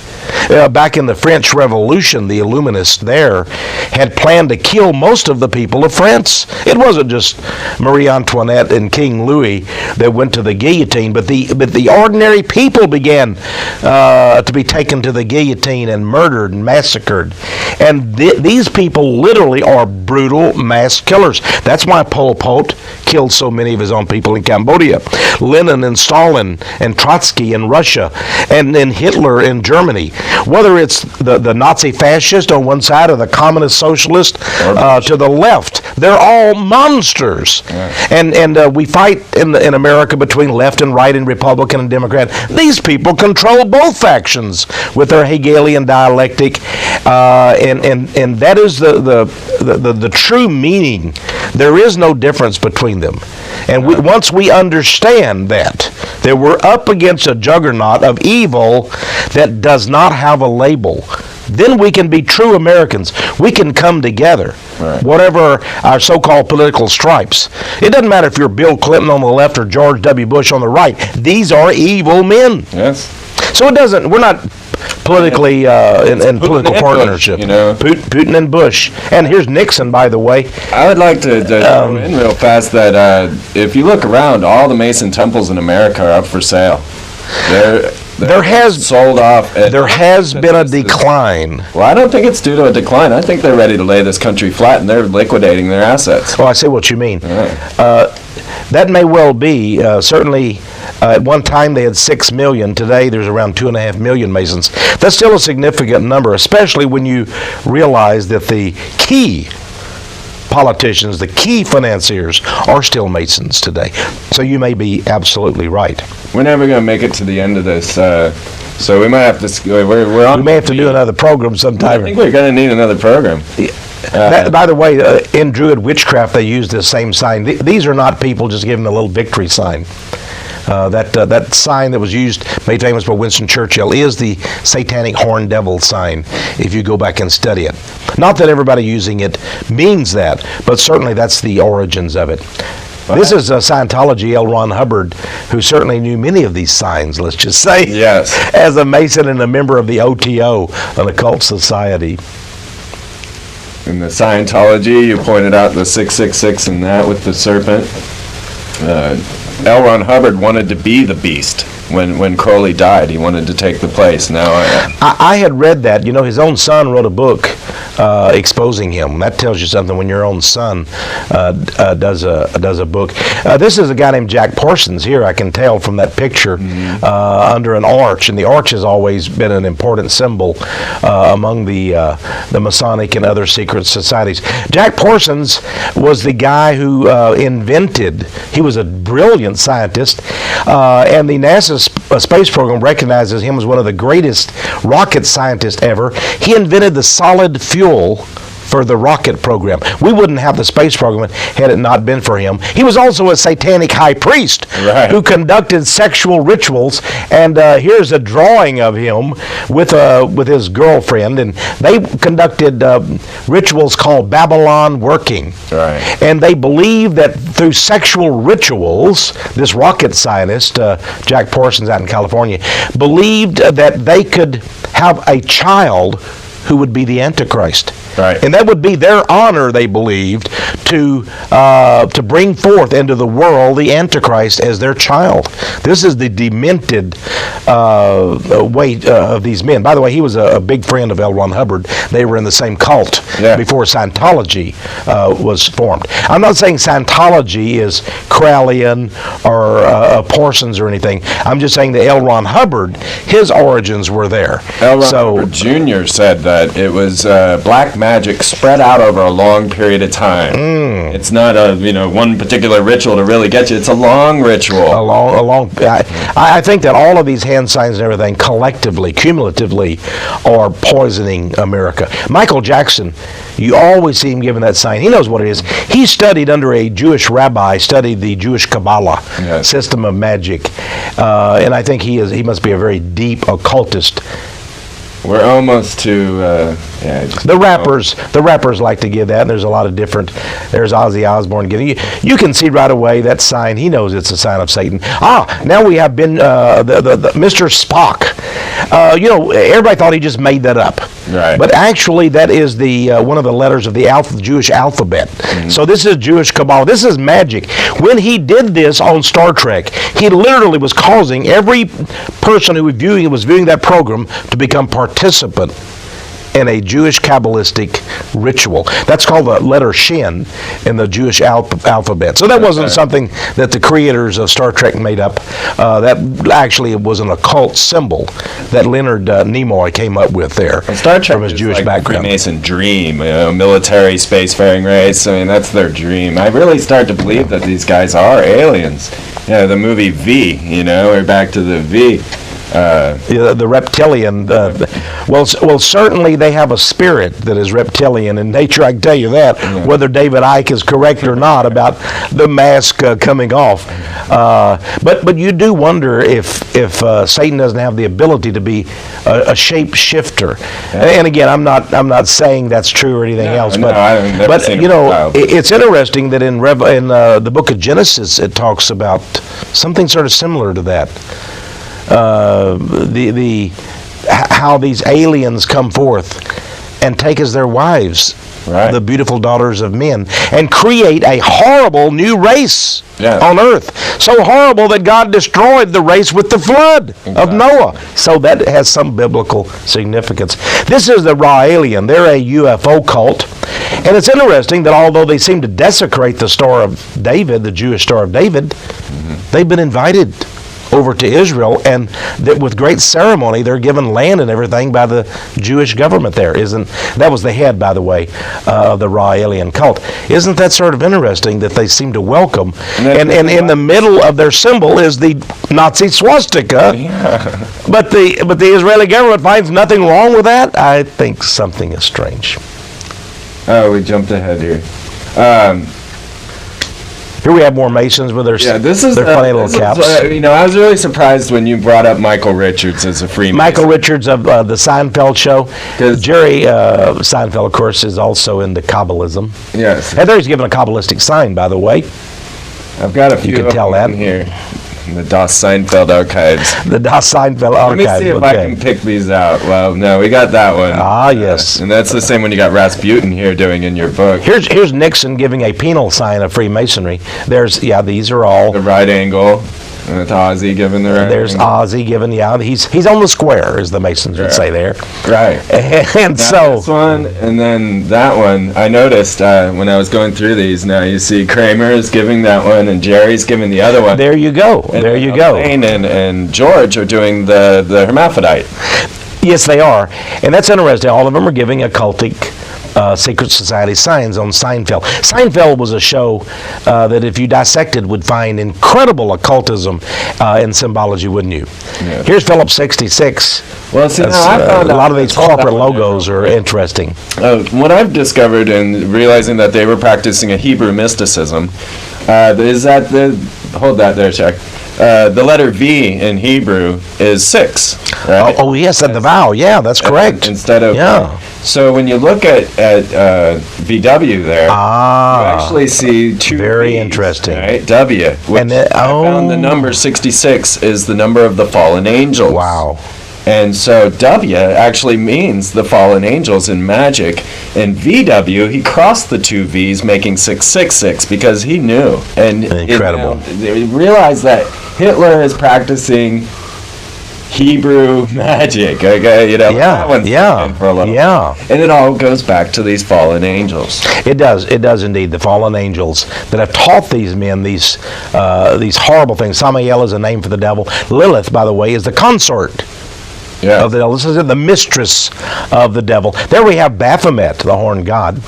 Back in the French Revolution, the Illuminists there had planned to kill most of the people of France. It wasn't just Marie Antoinette and King Louis that went to the guillotine, but the ordinary people began to be taken to the guillotine and murdered and massacred. And these people literally are brutal mass killers. That's why Pol Pot killed so many of his own people in Cambodia. Lenin and Stalin and Trotsky in Russia, and then Hitler in Germany. Whether it's the Nazi fascist on one side or the communist socialist to the left, they're all monsters. Yeah. And we fight in America between left and right and Republican and Democrat. These people control both factions with their Hegelian dialectic, and that is the true meaning. There is no difference between them. And once we understand that we're up against a juggernaut of evil that does not have a label, then we can be true Americans. We can come together, right, whatever our so-called political stripes. It doesn't matter if you're Bill Clinton on the left or George W. Bush on the right. These are evil men. Yes. So we're not politically in political partnership. Bush, Putin and Bush. And here's Nixon, by the way. I would like to throw in real fast that if you look around, all the Mason temples in America are up for sale. There has sold off. There has been a decline. Well, I don't think it's due to a decline. I think they're ready to lay this country flat, and they're liquidating their assets. Oh, I see what you mean. Right. That may well be. Certainly, at one time they had 6 million. Today there's around 2.5 million Masons. That's still a significant number, especially when you realize that the key politicians, the key financiers, are still Masons today. So you may be absolutely right. We're never going to make it to the end of this, so we might have to. We're on. We may have to do another program sometime. I think we're going to need another program. By the way, in Druid witchcraft, they use this same sign. These are not people just giving a little victory sign. That sign that was used, made famous by Winston Churchill, is the satanic horned devil sign, if you go back and study it. Not that everybody using it means that, but certainly that's the origins of it. This is Scientology, L. Ron Hubbard, who certainly knew many of these signs, let's just say, yes, as a Mason and a member of the OTO, an occult society. In the Scientology, you pointed out the 666 and that with the serpent. L. Ron Hubbard wanted to be the beast. When Crowley died, he wanted to take the place. Now, I had read that. His own son wrote a book exposing him. That tells you something when your own son does a book. This is a guy named Jack Parsons here. I can tell from that picture under an arch, and the arch has always been an important symbol among the Masonic and other secret societies. Jack Parsons was the guy who invented. He was a brilliant scientist, and the NASA space program recognizes him as one of the greatest rocket scientists ever. He invented the solid fuel for the rocket program. We wouldn't have the space program had it not been for him. He was also a satanic high priest who conducted sexual rituals, and here's a drawing of him with his girlfriend, and they conducted rituals called Babylon working. Right. And they believed that through sexual rituals, this rocket scientist, Jack Parsons out in California, believed that they could have a child who would be the Antichrist. Right. And that would be their honor, they believed, to bring forth into the world the Antichrist as their child. This is the demented way of these men. By the way, he was a big friend of L. Ron Hubbard. They were in the same cult before Scientology was formed. I'm not saying Scientology is Crowleyan or Parsons or anything. I'm just saying that L. Ron Hubbard, his origins were there. L. Ron Hubbard Jr. said that it was black magic spread out over a long period of time. It's not one particular ritual to really get you. It's a long ritual. I think that all of these hand signs and everything, collectively, cumulatively, are poisoning America. Michael Jackson, you always see him giving that sign. He knows what it is. He studied under a Jewish rabbi, studied the Jewish Kabbalah system of magic, and I think he must be a very deep occultist. We're almost to the rappers like to give that, and there's a lot of different. There's Ozzy Osbourne giving you can see right away that sign. He knows it's a sign of Satan. Now we have been the Mr. Spock. Everybody thought he just made that up, right? But actually, that is the one of the letters of the Jewish alphabet. Mm-hmm. So this is Jewish Kabbalah. This is magic. When he did this on Star Trek, he literally was causing every person who was viewing that program to become participant in a Jewish Kabbalistic ritual. That's called the letter Shin in the Jewish alphabet. So that wasn't something that the creators of Star Trek made up. That actually was an occult symbol that Leonard Nimoy came up with there Star Trek from his Jewish like background. Freemason dream, military spacefaring race. I mean, that's their dream. I really start to believe that these guys are aliens. Yeah, the movie V, we're back to the V. The reptilian. Well, certainly they have a spirit that is reptilian in nature. I can tell you that. Yeah. Whether David Icke is correct or not about the mask coming off, but you do wonder if Satan doesn't have the ability to be a shape shifter. Yeah. And again, I'm not saying that's true or anything else. But it's interesting that in the book of Genesis it talks about something sort of similar to that. How these aliens come forth and take as their wives the beautiful daughters of men and create a horrible new race on earth. So horrible that God destroyed the race with the flood of Noah. So that has some biblical significance. This is the raw alien. They're a UFO cult. And it's interesting that although they seem to desecrate the Star of David, the Jewish Star of David, they've been invited over to Israel, and that with great ceremony they're given land and everything by the Jewish government there. That was the head, by the way, of the raw alien cult. Isn't that sort of interesting that they seem to welcome, and in the middle of their symbol is the Nazi swastika, but the Israeli government finds nothing wrong with that? I think something is strange. Oh, we jumped ahead here. Here we have more Masons with their funny little caps. I was really surprised when you brought up Michael Richards as a Freemason. Michael Richards of the Seinfeld show. Jerry Seinfeld, of course, is also into Kabbalism. Yes. And there he's given a Kabbalistic sign, by the way. I've got a few. You can tell that here. The Das Seinfeld archives. The Das Seinfeld archives. Let me see if I can pick these out. Well, no, we got that one. Yes. And that's the same one you got Rasputin here doing in your book. Here's Nixon giving a penal sign of Freemasonry. These are all. The right angle. And it's Ozzy giving the right There's angle. Ozzy giving, he's on the square, as the Masons would say there. Right. And so. This one, and then that one, I noticed when I was going through these, now you see Kramer is giving that one, and Jerry's giving the other one. There you go. There you go. Elaine and George are doing the hermaphrodite. Yes, they are. And that's interesting. All of them are giving occultic secret society signs on Seinfeld. Seinfeld was a show that if you dissected would find incredible occultism and symbology, wouldn't you? Yeah. Here's Phillips 66. Well, see, I found a lot of these corporate logos are interesting. What I've discovered in realizing that they were practicing a Hebrew mysticism is that hold that there, Chuck. The letter V in Hebrew is 6. Right? Oh yes, at the vowel. Yeah, that's correct. Instead of So when you look at VW there, you actually see two very V's, interesting. Right? W. Which I found the number 66 is the number of the fallen angels. Wow. And so W actually means the fallen angels in magic. And VW, he crossed the two V's, making 666 because he knew. And incredible. They realized that Hitler is practicing Hebrew magic. Okay, that one's for a little bit. And it all goes back to these fallen angels. It does indeed. The fallen angels that have taught these men these horrible things. Samael is a name for the devil. Lilith, by the way, is the consort of the devil. This is the mistress of the devil. There we have Baphomet, the horned god.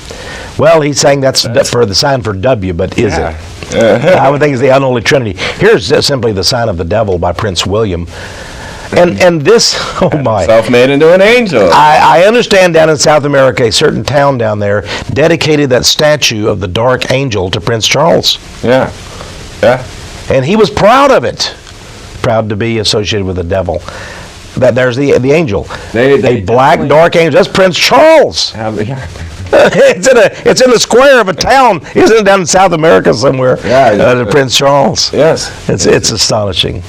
Well, he's saying that's for the sign for W, but is it? I would think it's the unholy trinity. Here's simply the sign of the devil by Prince William. And this, oh my. Self-made into an angel. I understand down in South America, a certain town down there dedicated that statue of the dark angel to Prince Charles. Yeah. Yeah. And he was proud of it. Proud to be associated with the devil. There's the angel. A black, dark angel. That's Prince Charles. It's in the square of a town. Isn't it down in South America somewhere? Yeah. Prince Charles. Yes. It's astonishing.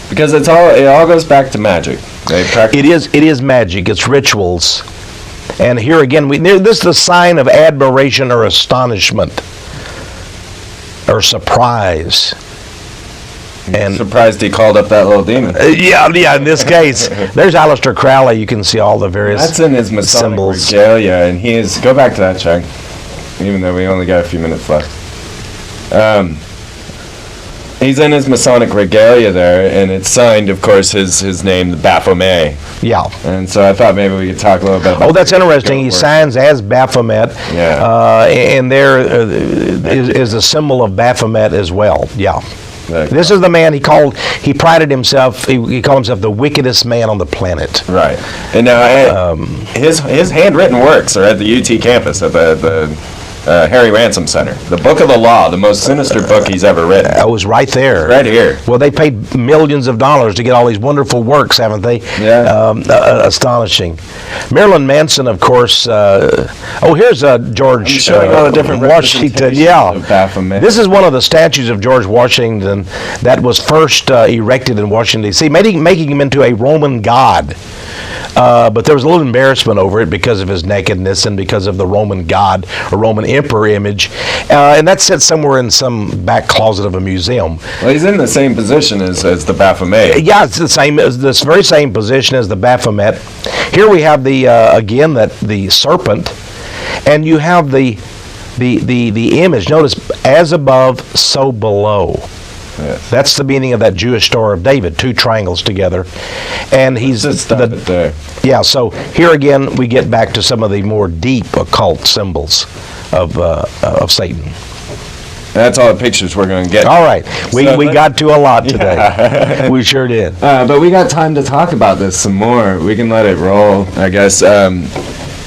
Because it all goes back to magic. It is magic. It's rituals. And here again, this is the sign of admiration or astonishment or surprise. And surprised he called up that little demon. Yeah. In this case, there's Aleister Crowley. You can see all the various That's in his Masonic symbols. regalia, and he is. Go back to that, Chuck. Even though we only got a few minutes left. He's in his Masonic regalia there, and it's signed, of course, his name, the Baphomet. Yeah. And so I thought maybe we could talk a little bit about. Oh, that's interesting. He signs as Baphomet. Yeah. And there is a symbol of Baphomet as well. Yeah. This is the man he prided himself, he called himself the wickedest man on the planet. Right. And now his handwritten works are at the UT campus at the Harry Ransom Center. The Book of the Law, the most sinister book he's ever written. I was right there. Right here. Well, they paid millions of dollars to get all these wonderful works, haven't they? Yeah. Astonishing. Marilyn Manson, of course. Here's George showing all the different Washington. Yeah. of Baphomet. This is one of the statues of George Washington that was first erected in Washington, D.C., making him into a Roman god. But there was a little embarrassment over it because of his nakedness and because of the Roman god or Roman emperor image. And that's set somewhere in some back closet of a museum. Well, he's in the same position as the Baphomet. Yeah, it's the same, this very same position as the Baphomet. Here we have the serpent, and you have the image. Notice, as above, so below. Yes. That's the meaning of that Jewish Star of David, two triangles together. And he's there. Yeah, so here again we get back to some of the more deep occult symbols of Satan. That's all the pictures we're going to get. All right. We got to a lot today. Yeah. We sure did. But we got time to talk about this some more. We can let it roll, I guess.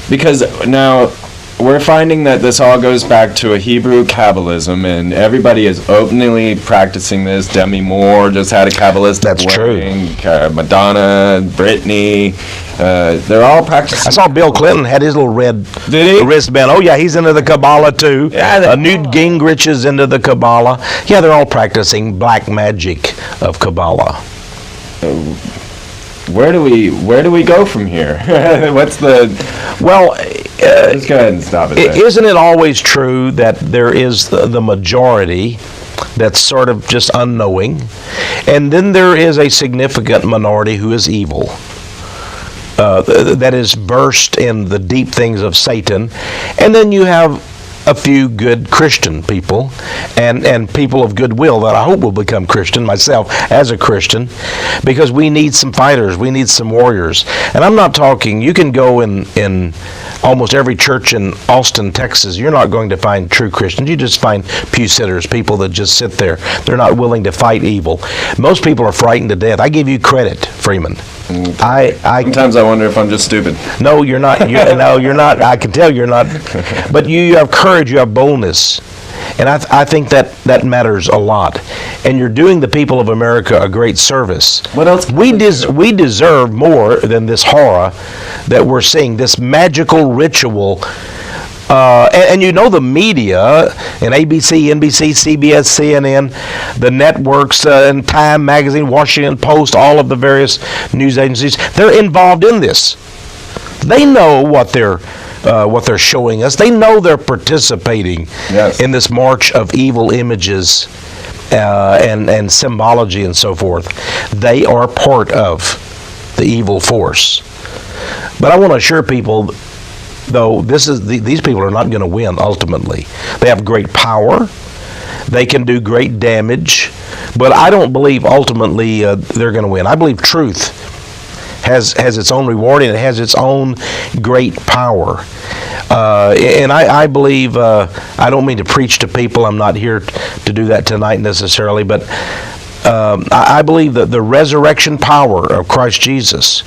Because now we're finding that this all goes back to a Hebrew Kabbalism, and everybody is openly practicing this. Demi Moore just had a Kabbalist. That's wedding. True. Madonna, Britney, they're all practicing. I saw Bill Clinton had his little red wristband. Oh, yeah, he's into the Kabbalah, too. Yeah, Newt Gingrich is into the Kabbalah. Yeah, they're all practicing black magic of Kabbalah. Where do we go from here? What's the... Well... let's go ahead and stop it there. Isn't it always true that there is the majority that's sort of just unknowing, and then there is a significant minority who is evil, that is versed in the deep things of Satan, and then you have a few good Christian people and people of goodwill that I hope will become Christian, myself as a Christian, because we need some fighters, we need some warriors. And I'm not talking, you can go in almost every church in Austin, Texas, you're not going to find true Christians. You just find pew sitters, people that just sit there. They're not willing to fight evil. Most people are frightened to death. I give you credit, Freeman. Sometimes I wonder if I'm just stupid. No, you're not. No, you're not. I can tell you're not. But you have courage, you have boldness. And I think that matters a lot. And you're doing the people of America a great service. What else? We deserve more than this horror that we're seeing, this magical ritual. And you know the media, and ABC, NBC, CBS, CNN, the networks, and Time Magazine, Washington Post, all of the various news agencies, they're involved in this. They know what they're showing us. They know they're participating in this march of evil images and symbology and so forth. They are part of the evil force. But I want to assure people, though, these people are not going to win ultimately. They have great power. They can do great damage. But I don't believe ultimately they're going to win. I believe truth has its own reward, and it has its own great power. And I believe, I don't mean to preach to people. I'm not here to do that tonight necessarily, but I believe that the resurrection power of Christ Jesus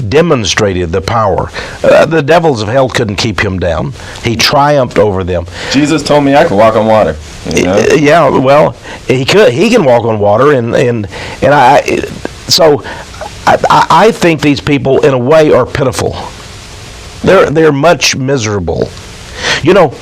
demonstrated the power. The devils of hell couldn't keep him down. He triumphed over them. Jesus told me I could walk on water. You know? Yeah, well, he could. He can walk on water, and I think these people, in a way, are pitiful. They're much miserable. You know,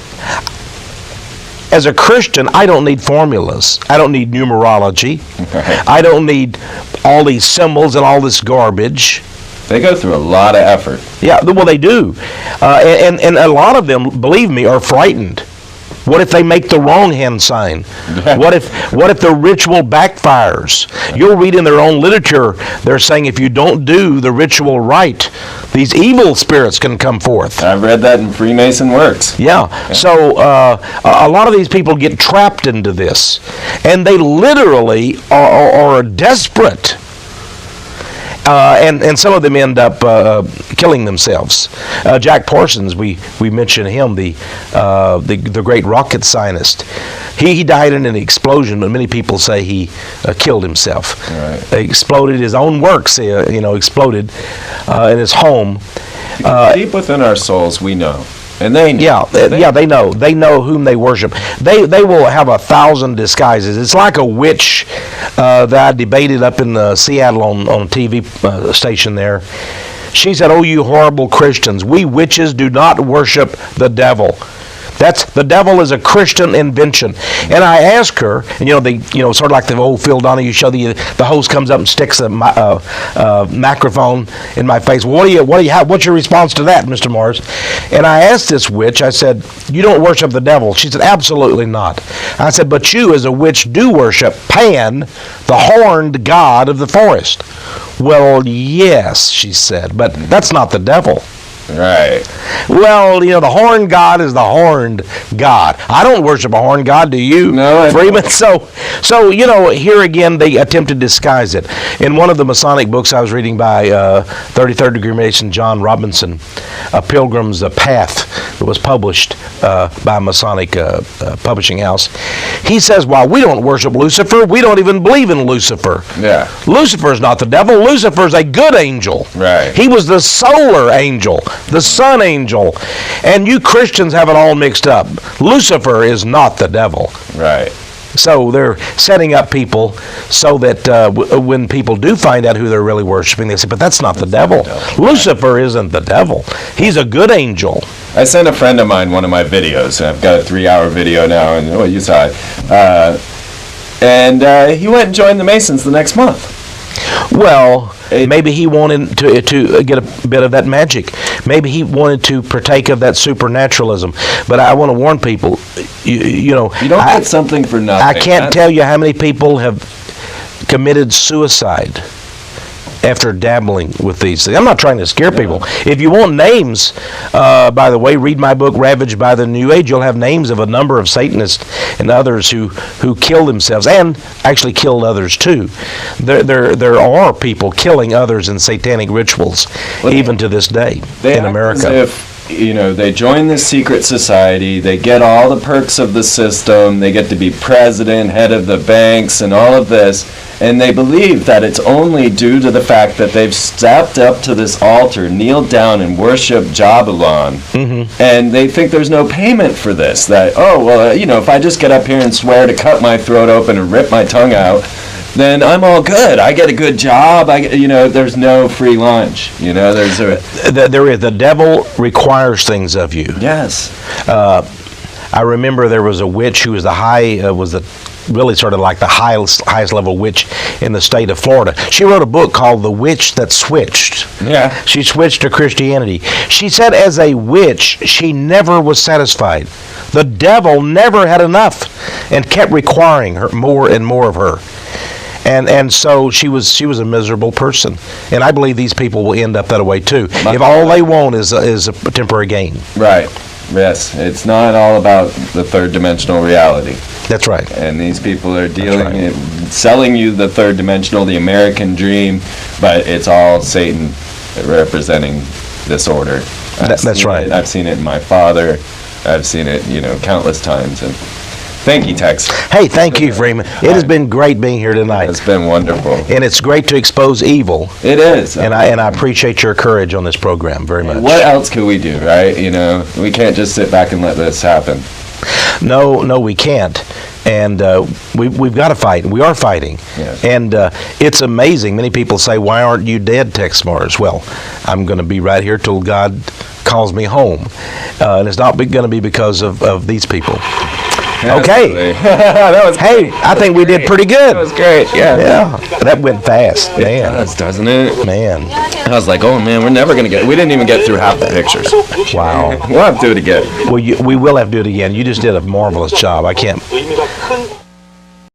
as a Christian, I don't need formulas. I don't need numerology. Right. I don't need all these symbols and all this garbage. They go through a lot of effort. Yeah, well, they do. And a lot of them, believe me, are frightened. What if they make the wrong hand sign? What if the ritual backfires? You'll read in their own literature, they're saying if you don't do the ritual right, these evil spirits can come forth. I've read that in Freemason works. Yeah. So a lot of these people get trapped into this, and they literally are desperate. And some of them end up killing themselves. Jack Parsons, we mentioned him, the great rocket scientist. He died in an explosion, but many people say he killed himself. Right. Exploded his own works. Exploded in his home. Deep within our souls, we know. And they know. They know. They know whom they worship. They will have 1,000 disguises. It's like a witch that I debated up in Seattle on a TV station there. She said, "Oh, you horrible Christians, we witches do not worship the devil. The devil is a Christian invention." And I asked her, and sort of like the old Phil Donahue show, the host comes up and sticks a microphone in my face. What's your response to that, Mr. Morris? And I asked this witch, I said, "You don't worship the devil?" She said, "Absolutely not." I said, "But you as a witch do worship Pan, the horned god of the forest." "Well, yes," she said, "but that's not the devil." Right. Well, the horned god is the horned god. I don't worship a horned god, do you? No, Freeman? So here again, they attempt to disguise it. In one of the Masonic books I was reading by 33rd degree Mason John Robinson, A Pilgrim's Path, that was published by a Masonic publishing house, he says, while we don't worship Lucifer, we don't even believe in Lucifer. Yeah. Lucifer's not the devil. Lucifer's a good angel. Right. He was the solar angel, the sun angel. And you Christians have it all mixed up. Lucifer is not the devil. Right. So they're setting up people so that when people do find out who they're really worshiping, they say, but that's not the devil. Lucifer isn't the devil. He's a good angel. I sent a friend of mine one of my videos, and I've got a 3-hour video now, and you saw it. And he went and joined the Masons the next month. Well, maybe he wanted to get a bit of that magic. Maybe he wanted to partake of that supernaturalism. But I want to warn people, you don't get something for nothing. I can't tell you how many people have committed suicide after dabbling with these things. I'm not trying to scare people. If you want names, by the way, read my book, Ravaged by the New Age. You'll have names of a number of Satanists and others who killed themselves and actually killed others too. There are people killing others in satanic rituals, even to this day in America. As if, they join this secret society, they get all the perks of the system, they get to be president, head of the banks, and all of this, and they believe that it's only due to the fact that they've stepped up to this altar, kneeled down, and worshiped Jabalon, and they think there's no payment for this. That, if I just get up here and swear to cut my throat open and rip my tongue out, then I'm all good. I get a good job. There's no free lunch. The devil requires things of you. Yes. I remember there was a witch who was really sort of like the highest level witch in the state of Florida. She wrote a book called The Witch That Switched. Yeah. She switched to Christianity. She said as a witch, she never was satisfied. The devil never had enough and kept requiring her more and more of her. And so she was a miserable person. And I believe these people will end up that way too. If all they want is a temporary gain. Right. Yes. It's not all about the third dimensional reality. That's right. And these people are selling you the third dimensional, the American dream, but it's all Satan representing this order. That's right. I've seen it in my father. I've seen it, countless times. And Thank you, Tex. Hey, thank you, Freeman. It has been great being here tonight. It's been wonderful. And it's great to expose evil. It is. And I appreciate your courage on this program very much. What else could we do, right? You know, we can't just sit back and let this happen. No, we can't. And we've got to fight. We are fighting. Yes. And it's amazing. Many people say, why aren't you dead, Tex Mars? Well, I'm going to be right here till God calls me home. And it's not going to be because of these people. Okay. That was hey, I think we did pretty good. That was great. Yeah. That went fast, man. It does, doesn't it? Man. I was like, oh man, we're never gonna we didn't even get through half the pictures. Wow. We'll have to do it again. Well, we will have to do it again. You just did a marvelous job. I can't.